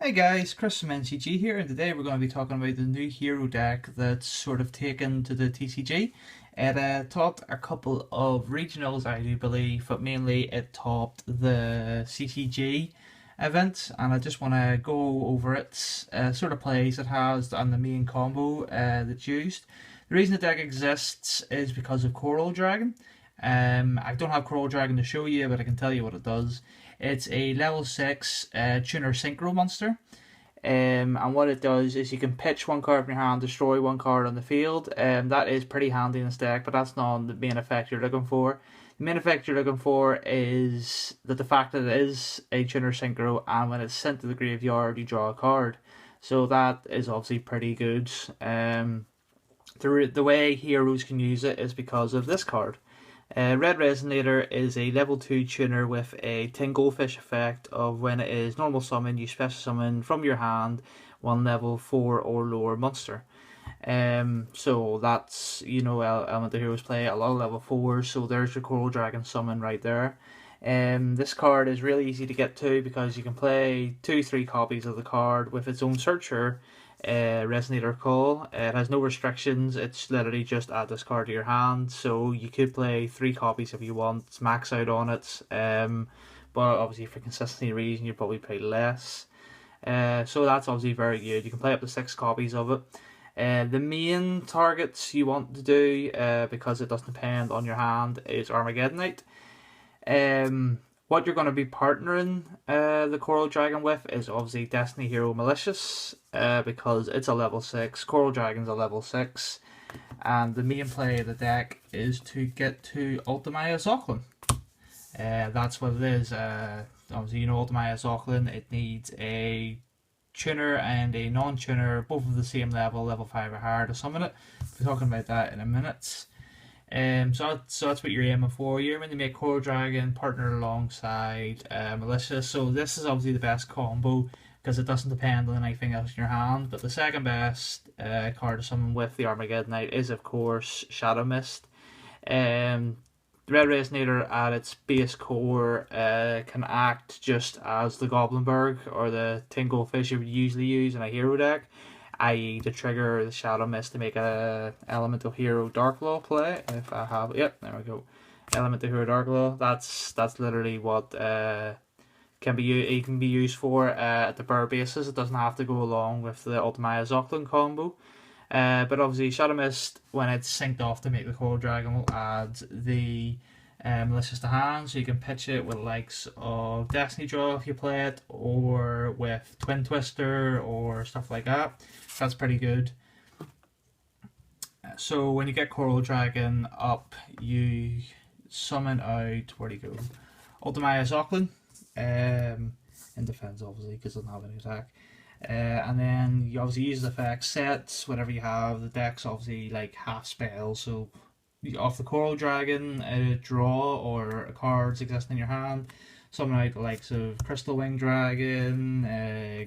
Hey guys, Chris from NCG here, and today we're going to be talking about the new hero deck that's sort of taken to the TCG. It topped a couple of regionals, I do believe, but mainly it topped the CCG event, and I just want to go over it, sort of plays it has, and the main combo that's used. The reason the deck exists is because of Coral Dragon. I don't have Coral Dragon to show you, but I can tell you what it does. It's a level 6 tuner synchro monster. And what it does is you can pitch one card from your hand, destroy one card on the field. That is pretty handy in this deck, but that's not the main effect you're looking for. The main effect you're looking for is that the fact that it is a tuner synchro, and when it's sent to the graveyard, you draw a card. So that is obviously pretty good. The way heroes can use it is because of this card. Red Resonator is a level 2 tuner with a 10 goldfish effect of when it is normal summon, you special summon from your hand one level 4 or lower monster. So that's, Element of Heroes play a lot of level 4s, so there's your Coral Dragon summon right there. This card is really easy to get to because you can play 2-3 copies of the card with its own searcher, Resonator Call. It has no restrictions, it's literally just add this card to your hand, so you could play 3 copies if you want, max out on it, but obviously for consistency reason you'd probably play less. So that's obviously very good, you can play up to 6 copies of it. The main targets you want to do, because it doesn't depend on your hand, is Armageddonite. What you're going to be partnering the Coral Dragon with is obviously Destiny Hero Malicious, because it's a level 6, Coral Dragon's a level 6, and the main play of the deck is to get to Ultimate Tzolkin. That's what it is. Obviously, Ultimate Tzolkin, it needs a tuner and a non-tuner, both of the same level, level 5 or higher, to summon it. We're talking about that in a minute. So that's what you're aiming for. You're aiming to make Coral Dragon partner alongside Malicious. So this is obviously the best combo because it doesn't depend on anything else in your hand. But the second best card to summon with the Armageddonite is of course Shadow Mist. The Red Resonator at its base core can act just as the Goblinberg or the Tingle Fish you would usually use in a hero deck, i.e. to trigger the Shadow Mist to make a Elemental Hero Darklaw play. If I have, yep, there we go. Elemental Hero Darklaw. That's literally what it can be used for at the burr basis. It doesn't have to go along with the Ultimate Tzolkin combo. But obviously Shadow Mist, when it's synced off to make the Coral Dragon, will add the Malicious to hand, so you can pitch it with the likes of Destiny Draw if you play it, or with Twin Twister or stuff like that. That's pretty good. So when you get Coral Dragon up, you summon out, where do you go? Ultimate Tzolkin, in defense obviously because it doesn't have any attack. And then you obviously use the effect sets, whatever you have. The deck's obviously like half spell, so off the Coral Dragon, draw or cards exist in your hand. Summon out the likes of Crystal Wing Dragon,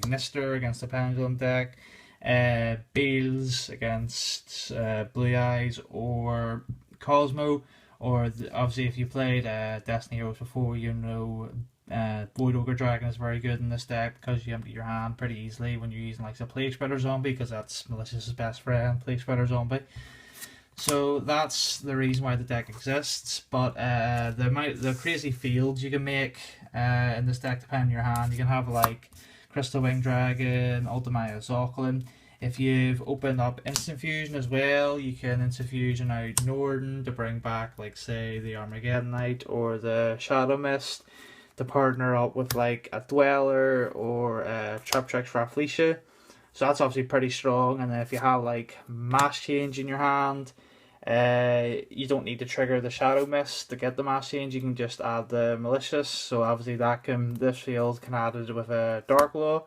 Gnister against the Pendulum deck, Bales against Blue Eyes or Cosmo, or obviously if you played Destiny Heroes before, Void Ogre Dragon is very good in this deck because you empty your hand pretty easily when you're using like a Plague Spreader Zombie, because that's Malicious's best friend, Plague Spreader Zombie. So that's the reason why the deck exists. But the crazy fields you can make in this deck depend on your hand. You can have like Crystal Wing Dragon, Ultimate Tzolkin. If you've opened up Instant Fusion as well, you can Instant Fusion out Norden to bring back, like, say, the Armageddonite or the Shadow Mist to partner up with like a Dweller or a Traptrix Rafflesia. So that's obviously pretty strong. And then if you have like Mass Change in your hand, you don't need to trigger the Shadow Mist to get the Mass Change. You can just add the Malicious. So obviously this field can add it with a Darklaw,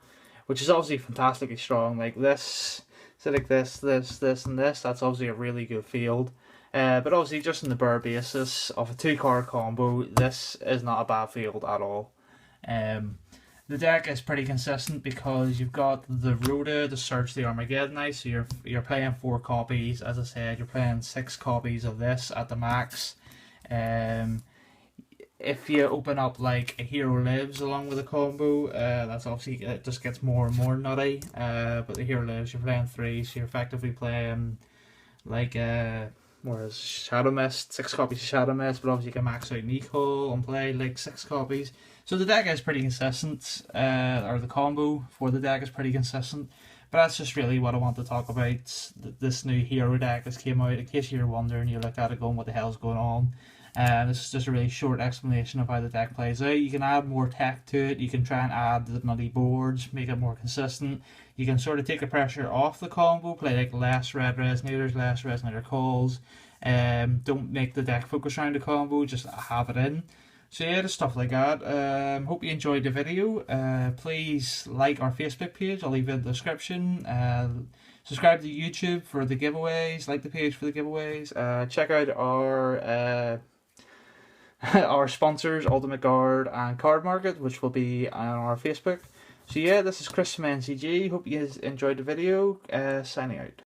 which is obviously fantastically strong. Like this, so like this, and this. That's obviously a really good field. But obviously, just on the bare basis of a 2-card combo, this is not a bad field at all. The deck is pretty consistent because you've got the Rhoda to search the Armageddonite, so you're playing 4 copies. As I said, you're playing 6 copies of this at the max. if you open up like a Hero Lives along with a combo, that's obviously, it just gets more and more nutty. But the Hero Lives, you're playing 3, so you're effectively playing like whereas Shadow Mist, 6 copies of Shadow Mist, but obviously you can max out Nicole and play like 6 copies. So the deck is pretty consistent, or the combo for the deck is pretty consistent. But that's just really what I want to talk about. This new hero deck that came out, in case you're wondering, you look at it going, what the hell's going on? This is just a really short explanation of how the deck plays out. You can add more tech to it, you can try and add the nutty boards, make it more consistent. You can sort of take the pressure off the combo, play like less red resonators, less resonator calls. Don't make the deck focus around the combo, just have it in. So yeah, just stuff like that. Hope you enjoyed the video. Please like our Facebook page, I'll leave it in the description. Subscribe to YouTube for the giveaways, like the page for the giveaways. Check out our our sponsors, Ultimate Guard and Card Market, which will be on our Facebook. So yeah, this is Chris from NCG. Hope you guys enjoyed the video. Signing out.